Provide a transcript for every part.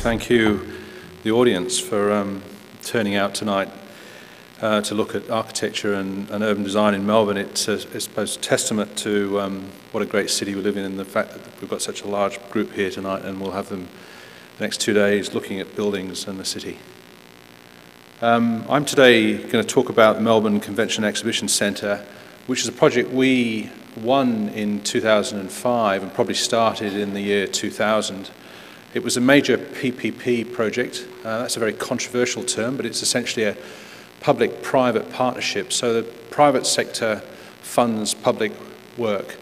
thank you, the audience, for turning out tonight to look at architecture and urban design in Melbourne. It's I suppose, a testament to what a great city we live in, and the fact that we've got such a large group here tonight, and we'll have them the next 2 days looking at buildings and the city. I'm today going to talk about the Melbourne Convention Exhibition Centre, which is a project we won in 2005 and probably started in the year 2000. It was a major PPP project. That's a very controversial term, but it's essentially a public-private partnership. So the private sector funds public work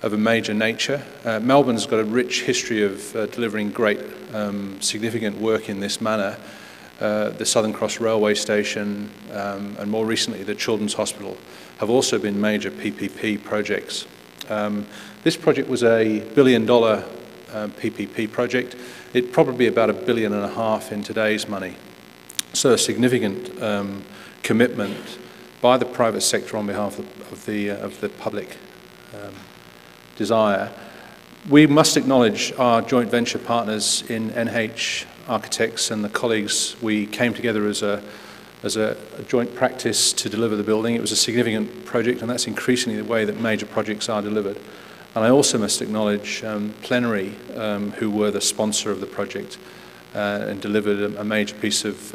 of a major nature. Melbourne's got a rich history of delivering great, significant work in this manner. The Southern Cross Railway Station and more recently the Children's Hospital have also been major PPP projects. This project was a $1 billion PPP project. It'd probably be about $1.5 billion in today's money. So a significant commitment by the private sector on behalf of the public desire. We must acknowledge our joint venture partners in NH Architects and the colleagues. We came together as a joint practice to deliver the building. It was a significant project, and that's increasingly the way that major projects are delivered. And I also must acknowledge Plenary, who were the sponsor of the project and delivered a major piece of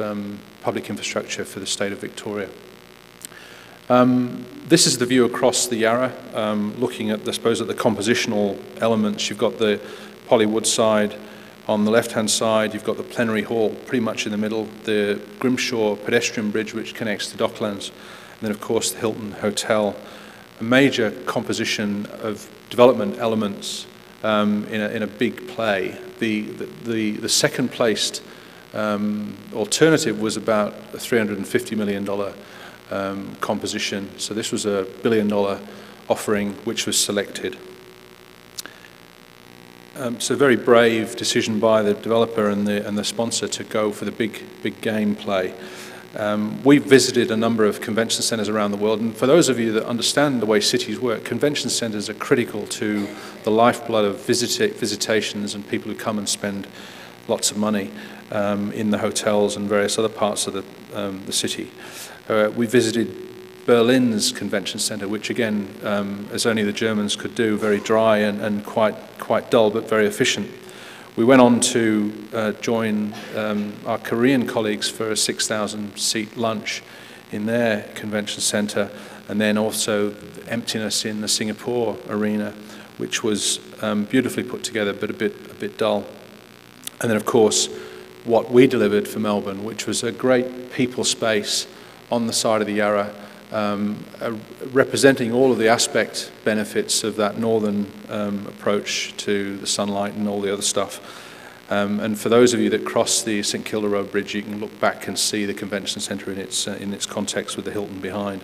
public infrastructure for the state of Victoria. This is the view across the Yarra, looking at, I suppose, at the compositional elements. You've got the Polywood side on the left-hand side. You've got the Plenary Hall pretty much in the middle, the Grimshaw pedestrian bridge which connects to Docklands, and then of course the Hilton Hotel. A major composition of development elements in a big play. The second placed alternative was about a $350 million composition. So this was a $1 billion offering which was selected. It's a very brave decision by the developer and the sponsor to go for the big game play. We've visited a number of convention centres around the world, and for those of you that understand the way cities work, convention centres are critical to the lifeblood of visitations and people who come and spend lots of money in the hotels and various other parts of the city. We visited Berlin's convention centre, which again, as only the Germans could do, very dry and quite dull but very efficient. We went on to join our Korean colleagues for a 6,000-seat lunch in their convention centre, and then also the emptiness in the Singapore arena, which was beautifully put together but a bit dull. And then of course what we delivered for Melbourne, which was a great people space on the side of the Yarra, representing all of the benefits of that northern approach to the sunlight and all the other stuff. And for those of you that cross the St Kilda Road Bridge, you can look back and see the convention centre in its context with the Hilton behind.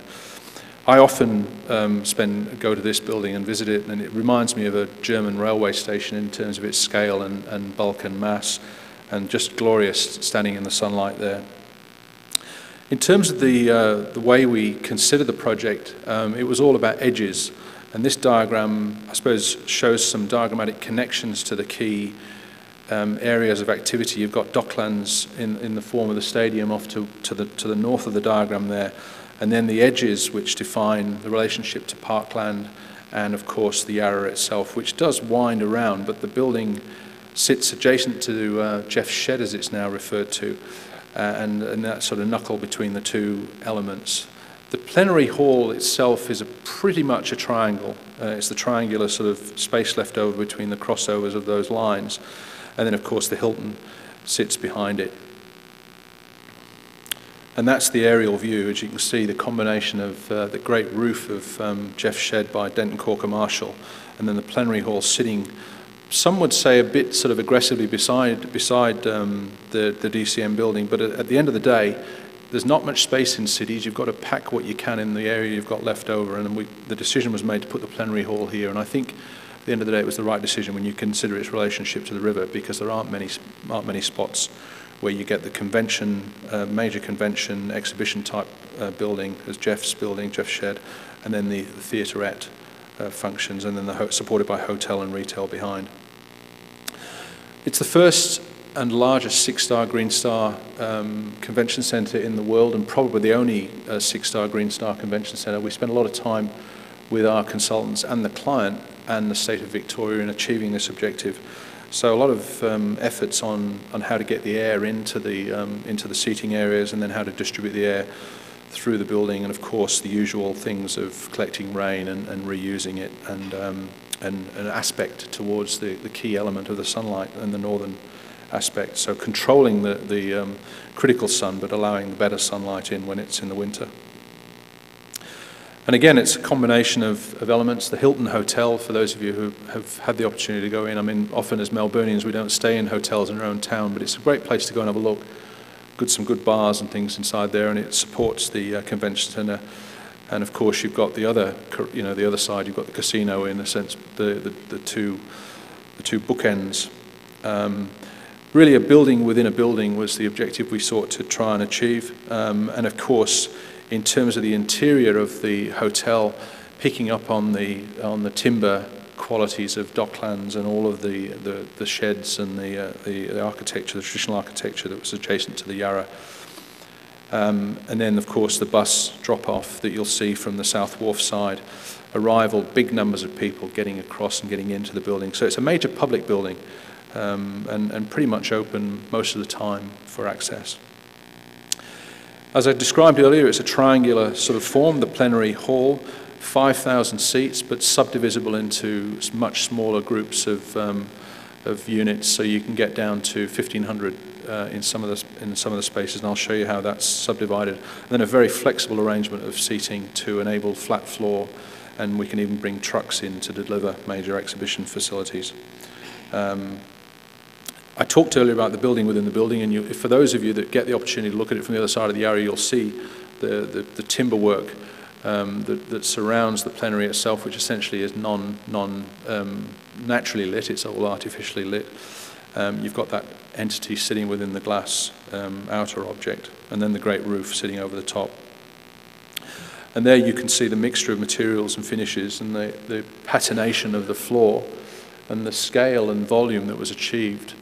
I often go to this building and visit it, and it reminds me of a German railway station in terms of its scale and bulk and mass, and just glorious standing in the sunlight there. In terms of the way we consider the project, it was all about edges, and this diagram, I suppose, shows some diagrammatic connections to the key areas of activity. You've got Docklands in the form of the stadium off to the north of the diagram there, and then the edges which define the relationship to Parkland and of course the Yarra itself, which does wind around, but the building sits adjacent to Jeff's Shed, as it's now referred to. And that sort of knuckle between the two elements. The Plenary Hall itself is pretty much a triangle. It's the triangular sort of space left over between the crossovers of those lines. And then of course the Hilton sits behind it. And that's the aerial view. As you can see, the combination of the great roof of Jeff's Shed by Denton Corker Marshall, and then the Plenary Hall sitting, some would say, a bit sort of aggressively beside the DCM building, but at the end of the day, there's not much space in cities. You've got to pack what you can in the area you've got left over, and the decision was made to put the Plenary Hall here, and I think at the end of the day it was the right decision when you consider its relationship to the river, because there aren't many spots where you get the major convention exhibition type building as Jeff's building, Jeff's Shed, and then the theaterette functions, and then supported by hotel and retail behind. It's the first and largest 6-star Green Star convention centre in the world, and probably the only 6-star Green Star convention centre. We spend a lot of time with our consultants and the client and the state of Victoria in achieving this objective. So a lot of efforts on how to get the air into the seating areas, and then how to distribute the air through the building, and of course the usual things of collecting rain and reusing it, and an aspect towards the key element of the sunlight and the northern aspect. So controlling the critical sun, but allowing the better sunlight in when it's in the winter. And again, it's a combination of elements. The Hilton Hotel, for those of you who have had the opportunity to go in, I mean, often as Melburnians we don't stay in hotels in our own town, but it's a great place to go and have a look. Some good bars and things inside there, and it supports the convention centre. And of course, you've got the other, the other side. You've got the casino, in a sense, the two bookends. Really, a building within a building was the objective we sought to try and achieve. And of course, in terms of the interior of the hotel, picking up on the timber qualities of Docklands and all of the sheds and the architecture, the traditional architecture that was adjacent to the Yarra. And then, of course, the bus drop-off that you'll see from the South Wharf side. Arrival, big numbers of people getting across and getting into the building. So it's a major public building, and pretty much open most of the time for access. As I described earlier, it's a triangular sort of form, the plenary hall, 5,000 seats, but subdivisible into much smaller groups of units, so you can get down to 1,500 in some of the spaces, and I'll show you how that's subdivided. And then a very flexible arrangement of seating to enable flat floor, and we can even bring trucks in to deliver major exhibition facilities. I talked earlier about the building within the building, and for those of you that get the opportunity to look at it from the other side of the Yarra, you'll see the timber work that surrounds the plenary itself, which essentially is naturally lit. It's all artificially lit. You've got that entity sitting within the glass outer object, and then the great roof sitting over the top. And there you can see the mixture of materials and finishes, and the patination of the floor, and the scale and volume that was achieved.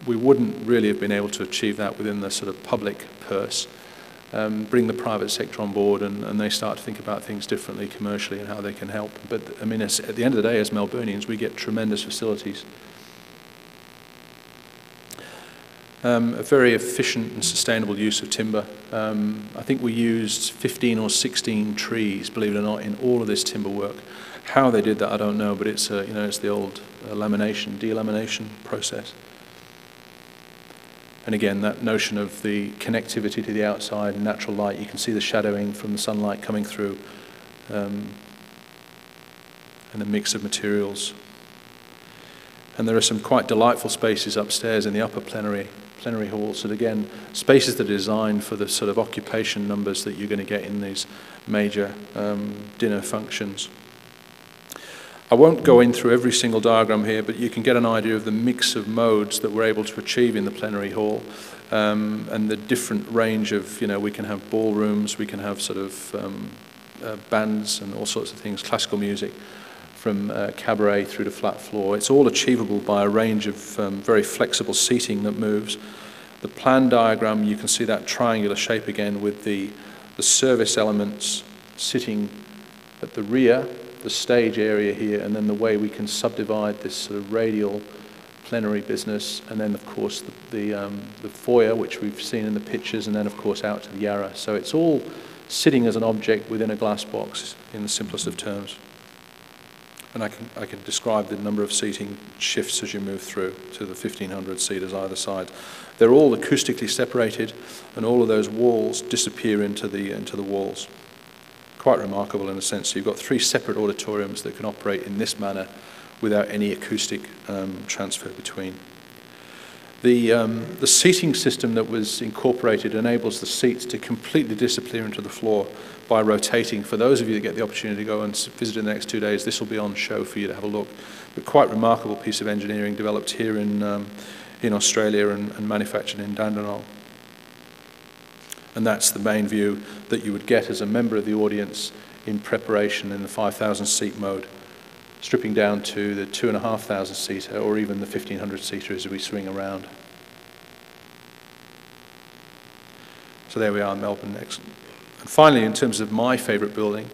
We wouldn't really have been able to achieve that within the sort of public purse. Bring the private sector on board, and they start to think about things differently commercially and how they can help. But I mean, at the end of the day, as Melburnians, we get tremendous facilities. A very efficient and sustainable use of timber. I think we used 15 or 16 trees, believe it or not, in all of this timber work. How they did that, I don't know, but it's it's the old delamination process. And again, that notion of the connectivity to the outside and natural light, you can see the shadowing from the sunlight coming through, and the mix of materials. And there are some quite delightful spaces upstairs in the upper plenary halls, and again, spaces that are designed for the sort of occupation numbers that you're going to get in these major dinner functions. I won't go in through every single diagram here, but you can get an idea of the mix of modes that we're able to achieve in the plenary hall, and the different range of, we can have ballrooms, we can have sort of bands and all sorts of things, classical music, from cabaret through to flat floor. It's all achievable by a range of very flexible seating that moves. The plan diagram, you can see that triangular shape again with the service elements sitting at the rear, the stage area here, and then the way we can subdivide this sort of radial plenary business, and then of course the foyer, which we've seen in the pictures, and then of course out to the Yarra. So it's all sitting as an object within a glass box in the simplest of terms. And I can describe the number of seating shifts as you move through to the 1,500 seaters either side. They're all acoustically separated, and all of those walls disappear into the walls. Quite remarkable in a sense. You've got 3 separate auditoriums that can operate in this manner without any acoustic transfer between. The seating system that was incorporated enables the seats to completely disappear into the floor by rotating. For those of you that get the opportunity to go and visit in the next 2 days, this will be on show for you to have a look. But quite remarkable piece of engineering developed here in Australia and manufactured in Dandenong. And that's the main view that you would get as a member of the audience in preparation in the 5,000 seat mode, stripping down to the 2,500 seater or even the 1,500 seater as we swing around. So there we are in Melbourne. Excellent. And finally, in terms of my favourite building,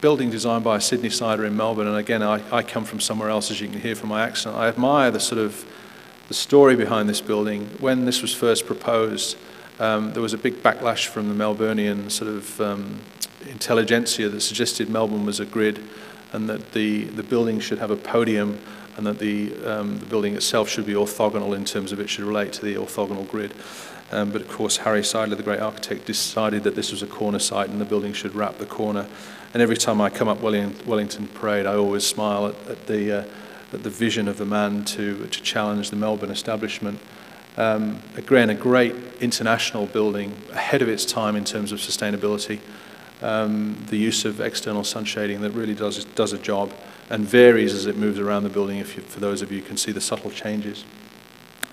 building designed by a Sydney-sider in Melbourne, and again, I come from somewhere else, as you can hear from my accent. I admire the story behind this building. When this was first proposed, there was a big backlash from the Melburnian intelligentsia that suggested Melbourne was a grid, and that the building should have a podium, and that the building itself should be orthogonal in terms of it should relate to the orthogonal grid. But of course, Harry Seidler, the great architect, decided that this was a corner site and the building should wrap the corner. And every time I come up Wellington Parade, I always smile at the vision of the man to challenge the Melbourne establishment. Again, a great international building, ahead of its time in terms of sustainability. The use of external sun shading that really does a job and varies as it moves around the building, for those of you who can see the subtle changes.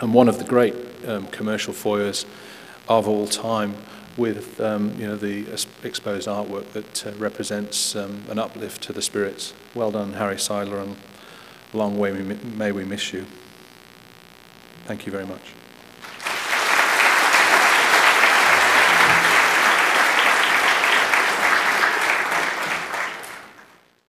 And one of the great commercial foyers of all time, with the exposed artwork that represents an uplift to the spirits. Well done, Harry Seidler, and long may we miss you. Thank you very much.